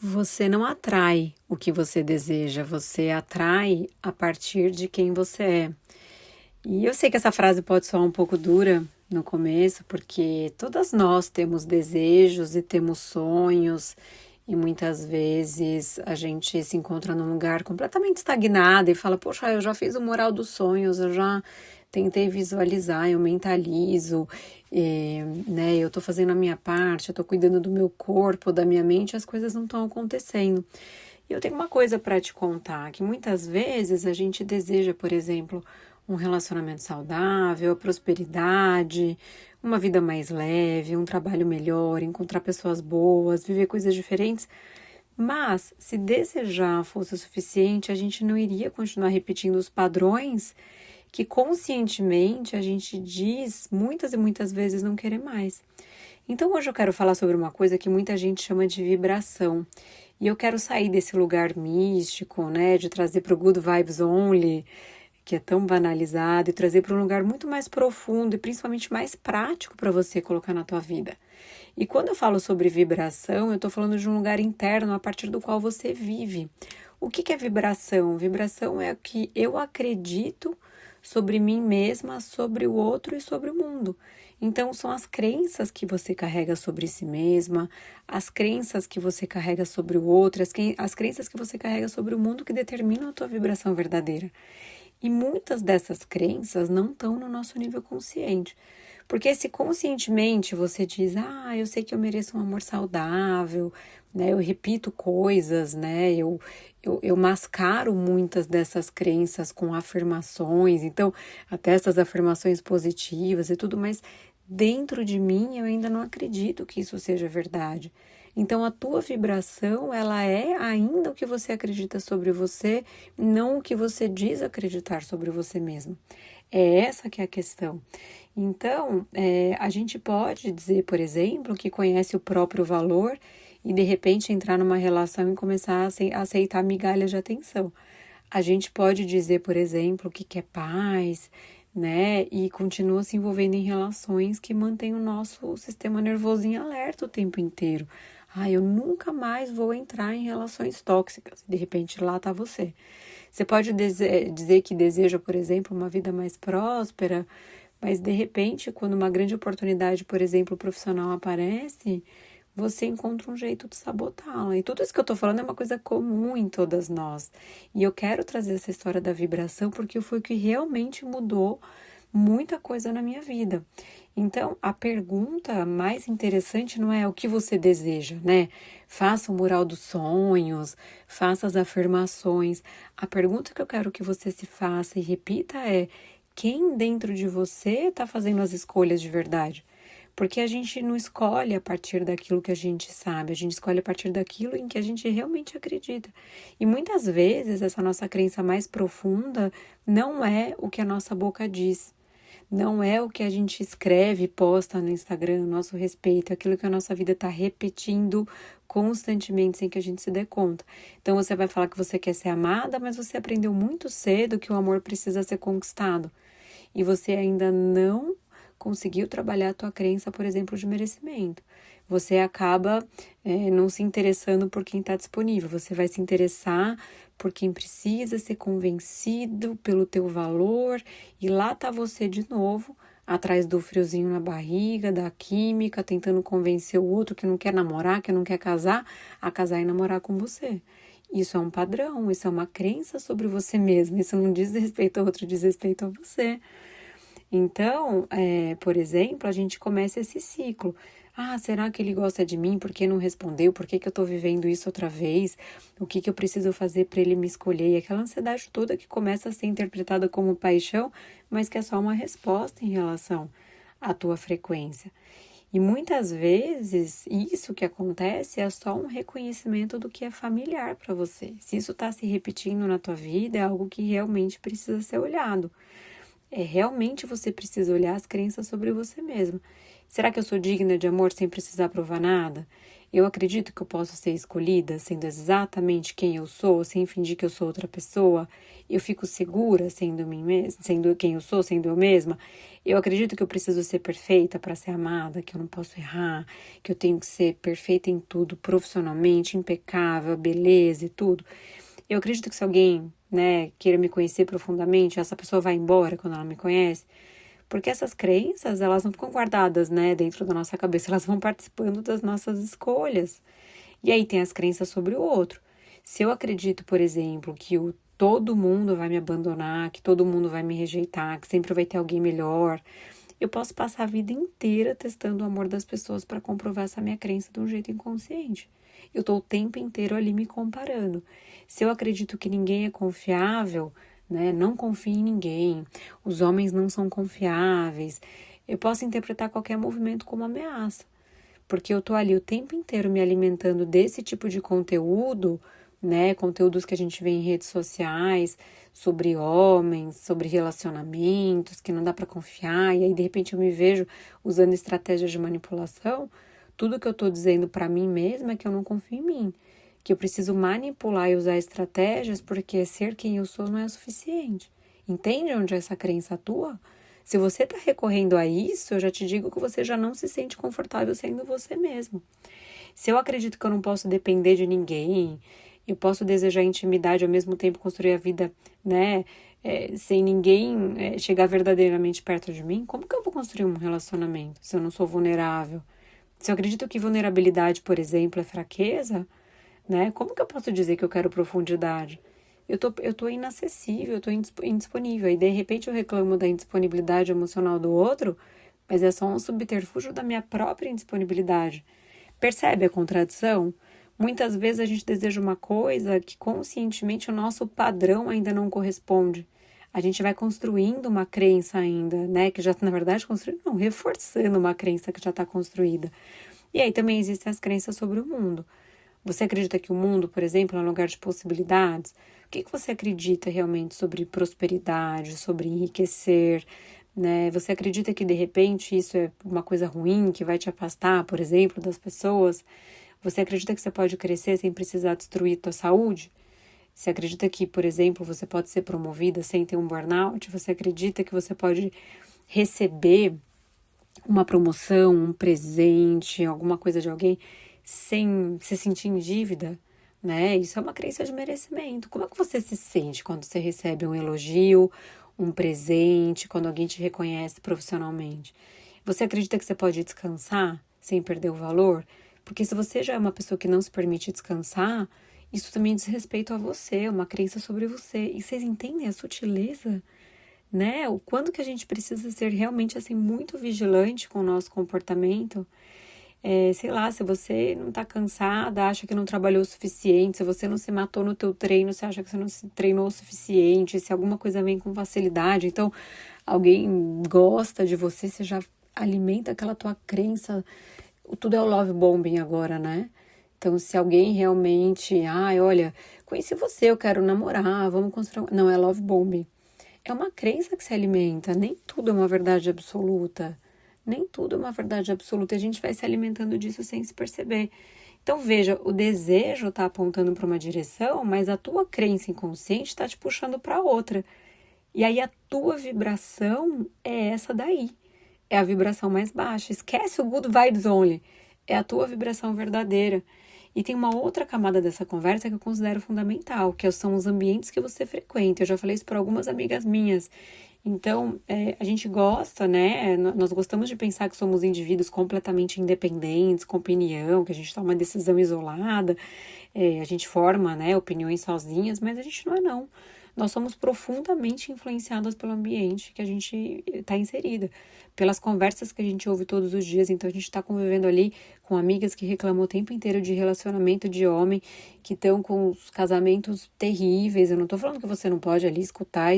Você não atrai o que você deseja, você atrai a partir de quem você é. E eu sei que essa frase pode soar um pouco dura no começo, porque todas nós temos desejos e temos sonhos, e muitas vezes a gente se encontra num lugar completamente estagnado e fala: Poxa, eu já fiz o mural dos sonhos, eu já tentei visualizar, eu mentalizo, né? Eu tô fazendo a minha parte, eu tô cuidando do meu corpo, da minha mente, as coisas não estão acontecendo. E eu tenho uma coisa para te contar, que muitas vezes a gente deseja, por exemplo, um relacionamento saudável, a prosperidade, uma vida mais leve, um trabalho melhor, encontrar pessoas boas, viver coisas diferentes. Mas se desejar fosse o suficiente, a gente não iria continuar repetindo os padrões que conscientemente a gente diz muitas e muitas vezes não querer mais. Então hoje eu quero falar sobre uma coisa que muita gente chama de vibração. E eu quero sair desse lugar místico, né, de trazer para o Good Vibes Only, que é tão banalizado, e trazer para um lugar muito mais profundo e principalmente mais prático para você colocar na tua vida. E quando eu falo sobre vibração, eu estou falando de um lugar interno a partir do qual você vive. O que é vibração? Vibração é o que eu acredito sobre mim mesma, sobre o outro e sobre o mundo. Então, são as crenças que você carrega sobre si mesma, as crenças que você carrega sobre o outro, as crenças que você carrega sobre o mundo que determinam a tua vibração verdadeira. E muitas dessas crenças não estão no nosso nível consciente. Porque se conscientemente você diz, eu sei que eu mereço um amor saudável, né? Eu repito coisas, né? Eu mascaro muitas dessas crenças com afirmações, então, até essas afirmações positivas e tudo, mas dentro de mim eu ainda não acredito que isso seja verdade. Então, a tua vibração, ela é ainda o que você acredita sobre você, não o que você diz acreditar sobre você mesmo. É essa que é a questão. Então, a gente pode dizer, por exemplo, que conhece o próprio valor e, de repente, entrar numa relação e começar a aceitar migalhas de atenção. A gente pode dizer, por exemplo, que quer paz, né? E continua se envolvendo em relações que mantêm o nosso sistema nervoso em alerta o tempo inteiro. Eu nunca mais vou entrar em relações tóxicas. De repente, lá está você. Você pode dizer que deseja, por exemplo, uma vida mais próspera, mas de repente, quando uma grande oportunidade, por exemplo, profissional aparece, você encontra um jeito de sabotá-la. E tudo isso que eu tô falando é uma coisa comum em todas nós. E eu quero trazer essa história da vibração porque foi o que realmente mudou muita coisa na minha vida. Então, a pergunta mais interessante não é o que você deseja, né? Faça o mural dos sonhos, faça as afirmações. A pergunta que eu quero que você se faça e repita é: quem dentro de você está fazendo as escolhas de verdade? Porque a gente não escolhe a partir daquilo que a gente sabe, a gente escolhe a partir daquilo em que a gente realmente acredita. E muitas vezes essa nossa crença mais profunda não é o que a nossa boca diz, não é o que a gente escreve e posta no Instagram a nosso respeito, é aquilo que a nossa vida está repetindo constantemente sem que a gente se dê conta. Então você vai falar que você quer ser amada, mas você aprendeu muito cedo que o amor precisa ser conquistado. E você ainda não conseguiu trabalhar a tua crença, por exemplo, de merecimento. Você acaba não se interessando por quem está disponível, você vai se interessar por quem precisa ser convencido pelo teu valor, e lá tá você de novo, atrás do friozinho na barriga, da química, tentando convencer o outro que não quer namorar, que não quer casar, a casar e namorar com você. Isso é um padrão, isso é uma crença sobre você mesmo, isso não diz respeito ao outro, diz respeito a você. Então, por exemplo, a gente começa esse ciclo. Será que ele gosta de mim? Por que não respondeu? Por que eu tô vivendo isso outra vez? O que eu preciso fazer para ele me escolher? E aquela ansiedade toda que começa a ser interpretada como paixão, mas que é só uma resposta em relação à tua frequência. E muitas vezes, isso que acontece é só um reconhecimento do que é familiar para você. Se isso está se repetindo na tua vida, é algo que realmente precisa ser olhado. Realmente você precisa olhar as crenças sobre você mesmo. Será que eu sou digna de amor sem precisar provar nada? Eu acredito que eu posso ser escolhida sendo exatamente quem eu sou, sem fingir que eu sou outra pessoa. Eu fico segura sendo mim mesma, sendo quem eu sou, sendo eu mesma. Eu acredito que eu preciso ser perfeita para ser amada, que eu não posso errar, que eu tenho que ser perfeita em tudo, profissionalmente, impecável, beleza e tudo. Eu acredito que se alguém, né, queira me conhecer profundamente, essa pessoa vai embora quando ela me conhece, porque essas crenças, elas não ficam guardadas, né, dentro da nossa cabeça, elas vão participando das nossas escolhas. E aí tem as crenças sobre o outro. Se eu acredito, por exemplo, que todo mundo vai me abandonar, que todo mundo vai me rejeitar, que sempre vai ter alguém melhor, eu posso passar a vida inteira testando o amor das pessoas para comprovar essa minha crença de um jeito inconsciente. Eu estou o tempo inteiro ali me comparando. Se eu acredito que ninguém é confiável, né, não confio em ninguém, os homens não são confiáveis, eu posso interpretar qualquer movimento como ameaça. Porque eu tô ali o tempo inteiro me alimentando desse tipo de conteúdo, né? Conteúdos que a gente vê em redes sociais sobre homens, sobre relacionamentos, que não dá para confiar, e aí de repente eu me vejo usando estratégias de manipulação. Tudo que eu tô dizendo para mim mesma é que eu não confio em mim, que eu preciso manipular e usar estratégias porque ser quem eu sou não é o suficiente. Entende onde essa crença atua? Se você está recorrendo a isso, eu já te digo que você já não se sente confortável sendo você mesmo. Se eu acredito que eu não posso depender de ninguém, eu posso desejar intimidade ao mesmo tempo construir a vida, né, sem ninguém chegar verdadeiramente perto de mim, como que eu vou construir um relacionamento se eu não sou vulnerável? Se eu acredito que vulnerabilidade, por exemplo, é fraqueza, né, como que eu posso dizer que eu quero profundidade? Eu tô inacessível, eu tô indisponível. E de repente eu reclamo da indisponibilidade emocional do outro, mas é só um subterfúgio da minha própria indisponibilidade. Percebe a contradição? Muitas vezes a gente deseja uma coisa que conscientemente o nosso padrão ainda não corresponde. A gente vai construindo uma crença ainda, né? Que já, na verdade, construindo, não, reforçando uma crença que já está construída. E aí também existem as crenças sobre o mundo. Você acredita que o mundo, por exemplo, é um lugar de possibilidades? O que você acredita realmente sobre prosperidade, sobre enriquecer, né? Você acredita que de repente isso é uma coisa ruim que vai te afastar, por exemplo, das pessoas? Você acredita que você pode crescer sem precisar destruir tua saúde? Você acredita que, por exemplo, você pode ser promovida sem ter um burnout? Você acredita que você pode receber uma promoção, um presente, alguma coisa de alguém sem se sentir em dívida, né? Isso é uma crença de merecimento. Como é que você se sente quando você recebe um elogio, um presente, quando alguém te reconhece profissionalmente? Você acredita que você pode descansar sem perder o valor? Porque se você já é uma pessoa que não se permite descansar, isso também diz respeito a você, é uma crença sobre você. E vocês entendem a sutileza, né? O quanto que a gente precisa ser realmente assim muito vigilante com o nosso comportamento. Sei lá, se você não tá cansada, acha que não trabalhou o suficiente, se você não se matou no teu treino, você acha que você não se treinou o suficiente, se alguma coisa vem com facilidade, então alguém gosta de você, você já alimenta aquela tua crença. Tudo é o love bombing agora, né? Então, se alguém realmente, olha, conheci você, eu quero namorar, vamos construir. Não, é love bombing. É uma crença que se alimenta, nem tudo é uma verdade absoluta. Nem tudo é uma verdade absoluta, a gente vai se alimentando disso sem se perceber. Então, veja, o desejo está apontando para uma direção, mas a tua crença inconsciente está te puxando para outra. E aí a tua vibração é essa daí. É a vibração mais baixa. Esquece o good vibes only. É a tua vibração verdadeira. E tem uma outra camada dessa conversa que eu considero fundamental, que são os ambientes que você frequenta. Eu já falei isso para algumas amigas minhas. Então, a gente gosta, né? Nós gostamos de pensar que somos indivíduos completamente independentes, com opinião, que a gente toma uma decisão isolada, a gente forma, né, opiniões sozinhas, mas a gente não é, não. Nós somos profundamente influenciadas pelo ambiente que a gente está inserida, pelas conversas que a gente ouve todos os dias. Então, a gente está convivendo ali com amigas que reclamam o tempo inteiro de relacionamento de homem, que estão com os casamentos terríveis. Eu não estou falando que você não pode ali escutar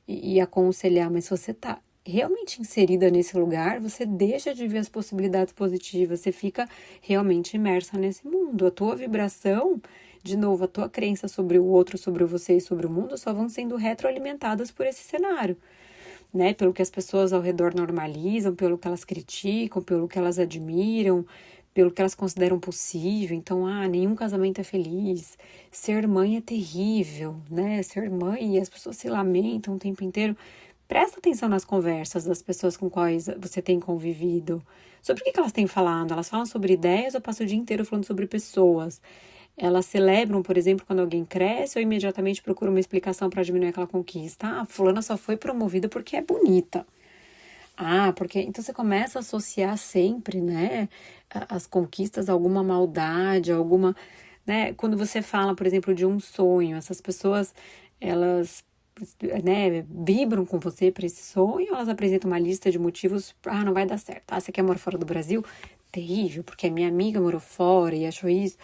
e aconselhar, mas se você está realmente inserida nesse lugar, você deixa de ver as possibilidades positivas, você fica realmente imersa nesse mundo. A tua vibração, de novo, a tua crença sobre o outro, sobre você e sobre o mundo só vão sendo retroalimentadas por esse cenário, né? Pelo que as pessoas ao redor normalizam, pelo que elas criticam, pelo que elas admiram, pelo que elas consideram possível. Então, nenhum casamento é feliz, ser mãe é terrível, né? Ser mãe e as pessoas se lamentam o tempo inteiro. Presta atenção nas conversas das pessoas com quais você tem convivido. Sobre o que elas têm falado? Elas falam sobre ideias ou passam o dia inteiro falando sobre pessoas? Elas celebram, por exemplo, quando alguém cresce ou imediatamente procuram uma explicação para diminuir aquela conquista? Fulana só foi promovida porque é bonita. Porque então você começa a associar sempre, né, as conquistas a alguma maldade, alguma, né, quando você fala, por exemplo, de um sonho, essas pessoas, elas, né, vibram com você para esse sonho, elas apresentam uma lista de motivos, não vai dar certo. Você quer morar fora do Brasil? Terrível, porque a minha amiga morou fora e achou isso.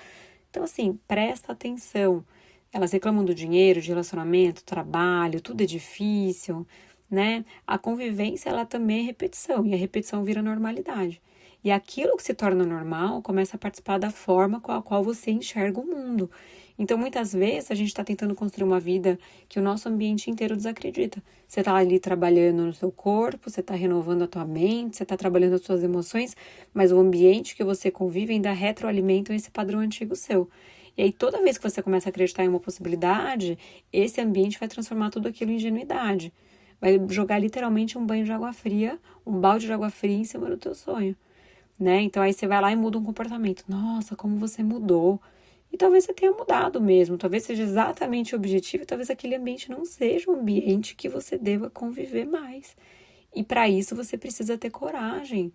Então, assim, presta atenção. Elas reclamam do dinheiro, de relacionamento, trabalho, tudo é difícil, né? A convivência, ela também é repetição, e a repetição vira normalidade. E aquilo que se torna normal começa a participar da forma com a qual você enxerga o mundo. Então, muitas vezes, a gente está tentando construir uma vida que o nosso ambiente inteiro desacredita. Você está ali trabalhando no seu corpo, você está renovando a tua mente, você está trabalhando as suas emoções, mas o ambiente que você convive ainda retroalimenta esse padrão antigo seu. E aí, toda vez que você começa a acreditar em uma possibilidade, esse ambiente vai transformar tudo aquilo em ingenuidade. Vai jogar literalmente um banho de água fria, um balde de água fria em cima do teu sonho, né? Então, aí você vai lá e muda um comportamento. Nossa, como você mudou. E talvez você tenha mudado mesmo, talvez seja exatamente o objetivo, e talvez aquele ambiente não seja o ambiente que você deva conviver mais. E para isso você precisa ter coragem,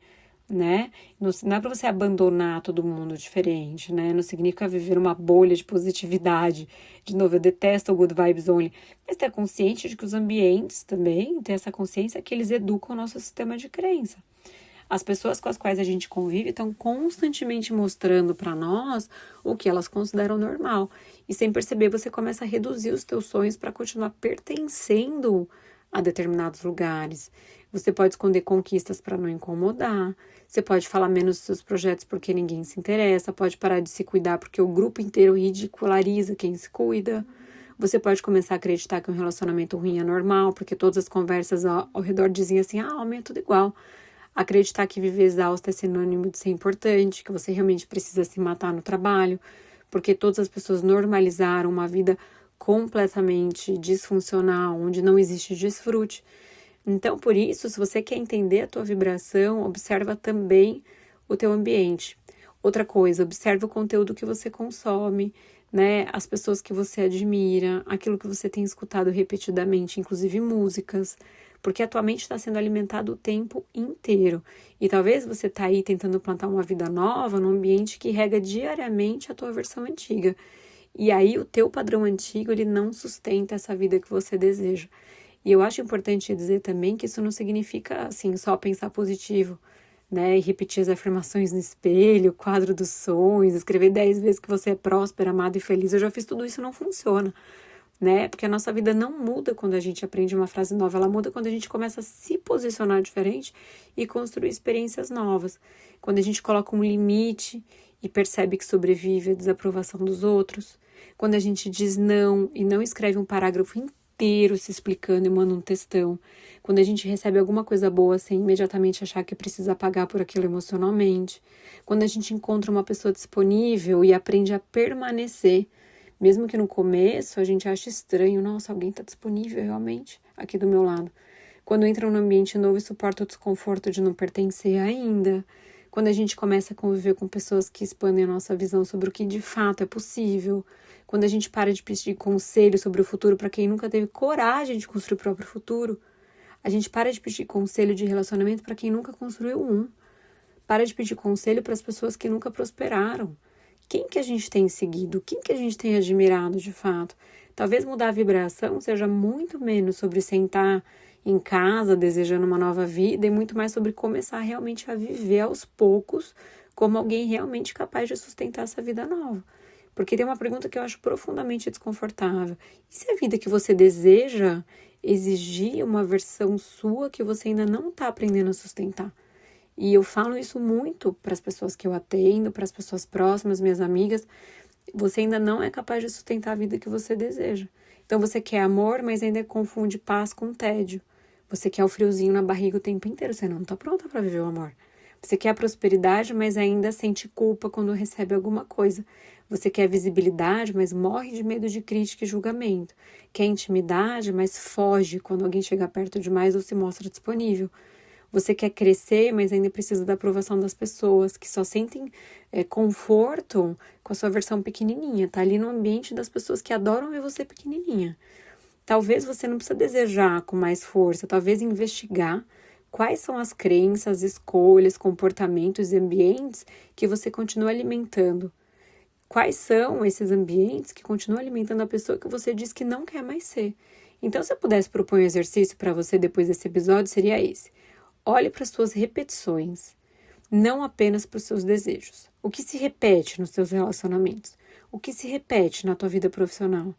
né? Não é para você abandonar todo mundo diferente, né? Não significa viver uma bolha de positividade. De novo, eu detesto o good vibes only. Mas ter consciente de que os ambientes também, ter essa consciência que eles educam o nosso sistema de crença. As pessoas com as quais a gente convive estão constantemente mostrando para nós o que elas consideram normal. E sem perceber, você começa a reduzir os teus sonhos para continuar pertencendo a determinados lugares. Você pode esconder conquistas para não incomodar. Você pode falar menos dos seus projetos porque ninguém se interessa. Pode parar de se cuidar porque o grupo inteiro ridiculariza quem se cuida. Você pode começar a acreditar que um relacionamento ruim é normal porque todas as conversas ao redor dizem assim, homem é tudo igual. Acreditar que viver exausto é sinônimo de ser importante, que você realmente precisa se matar no trabalho, porque todas as pessoas normalizaram uma vida completamente disfuncional, onde não existe desfrute. Então, por isso, se você quer entender a tua vibração, observa também o teu ambiente. Outra coisa, observa o conteúdo que você consome, né? As pessoas que você admira, aquilo que você tem escutado repetidamente, inclusive músicas, porque a tua mente está sendo alimentada o tempo inteiro. E talvez você está aí tentando plantar uma vida nova num ambiente que rega diariamente a tua versão antiga. E aí o teu padrão antigo, ele não sustenta essa vida que você deseja. E eu acho importante dizer também que isso não significa, assim, só pensar positivo, né? E repetir as afirmações no espelho, quadro dos sonhos, escrever 10 vezes que você é próspera, amado e feliz. Eu já fiz tudo isso, não funciona, né? Porque a nossa vida não muda quando a gente aprende uma frase nova, ela muda quando a gente começa a se posicionar diferente e construir experiências novas. Quando a gente coloca um limite e percebe que sobrevive à desaprovação dos outros. Quando a gente diz não e não escreve um parágrafo inteiro se explicando e manda um textão. Quando a gente recebe alguma coisa boa sem imediatamente achar que precisa pagar por aquilo emocionalmente. Quando a gente encontra uma pessoa disponível e aprende a permanecer. Mesmo que no começo a gente ache estranho, nossa, alguém está disponível realmente aqui do meu lado. Quando entra num ambiente novo e suporta o desconforto de não pertencer ainda. Quando a gente começa a conviver com pessoas que expandem a nossa visão sobre o que de fato é possível. Quando a gente para de pedir conselho sobre o futuro para quem nunca teve coragem de construir o próprio futuro. A gente para de pedir conselho de relacionamento para quem nunca construiu um. Para de pedir conselho para as pessoas que nunca prosperaram. Quem que a gente tem seguido? Quem que a gente tem admirado de fato? Talvez mudar a vibração seja muito menos sobre sentar em casa desejando uma nova vida e muito mais sobre começar realmente a viver aos poucos como alguém realmente capaz de sustentar essa vida nova. Porque tem uma pergunta que eu acho profundamente desconfortável. E se a vida que você deseja exigir uma versão sua que você ainda não está aprendendo a sustentar? E eu falo isso muito para as pessoas que eu atendo, para as pessoas próximas, minhas amigas. Você ainda não é capaz de sustentar a vida que você deseja. Então você quer amor, mas ainda confunde paz com tédio. Você quer o friozinho na barriga o tempo inteiro. Você não está pronta para viver o amor. Você quer a prosperidade, mas ainda sente culpa quando recebe alguma coisa. Você quer visibilidade, mas morre de medo de crítica e julgamento. Quer intimidade, mas foge quando alguém chega perto demais ou se mostra disponível. Você quer crescer, mas ainda precisa da aprovação das pessoas, que só sentem conforto com a sua versão pequenininha. Tá ali no ambiente das pessoas que adoram ver você pequenininha. Talvez você não precisa desejar com mais força, talvez investigar quais são as crenças, escolhas, comportamentos e ambientes que você continua alimentando. Quais são esses ambientes que continuam alimentando a pessoa que você diz que não quer mais ser? Então, se eu pudesse propor um exercício para você depois desse episódio, seria esse. Olhe para as suas repetições, não apenas para os seus desejos. O que se repete nos seus relacionamentos? O que se repete na tua vida profissional?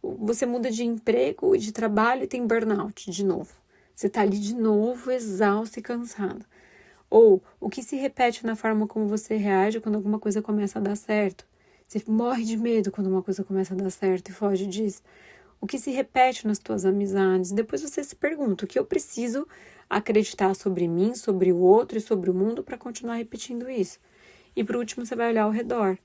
Você muda de emprego e de trabalho e tem burnout de novo. Você está ali de novo, exausto e cansado. Ou o que se repete na forma como você reage quando alguma coisa começa a dar certo. Você morre de medo quando uma coisa começa a dar certo e foge disso. O que se repete nas tuas amizades. Depois você se pergunta o que eu preciso acreditar sobre mim, sobre o outro e sobre o mundo para continuar repetindo isso. E por último você vai olhar ao redor.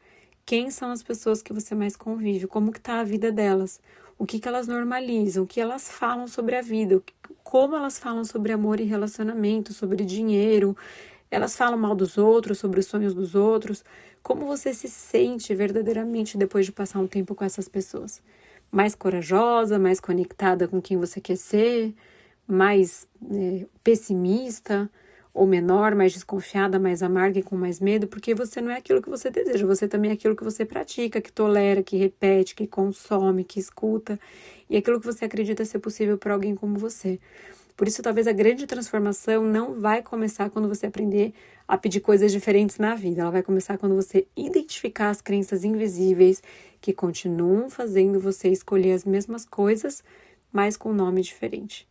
Quem são as pessoas que você mais convive? Como que está a vida delas? O que elas normalizam? O que elas falam sobre a vida? Como elas falam sobre amor e relacionamento, sobre dinheiro? Elas falam mal dos outros, sobre os sonhos dos outros? Como você se sente verdadeiramente depois de passar um tempo com essas pessoas? Mais corajosa, mais conectada com quem você quer ser? Mais pessimista? Ou menor, mais desconfiada, mais amarga e com mais medo, porque você não é aquilo que você deseja, você também é aquilo que você pratica, que tolera, que repete, que consome, que escuta, e aquilo que você acredita ser possível para alguém como você. Por isso, talvez a grande transformação não vai começar quando você aprender a pedir coisas diferentes na vida, ela vai começar quando você identificar as crenças invisíveis que continuam fazendo você escolher as mesmas coisas, mas com um nome diferente.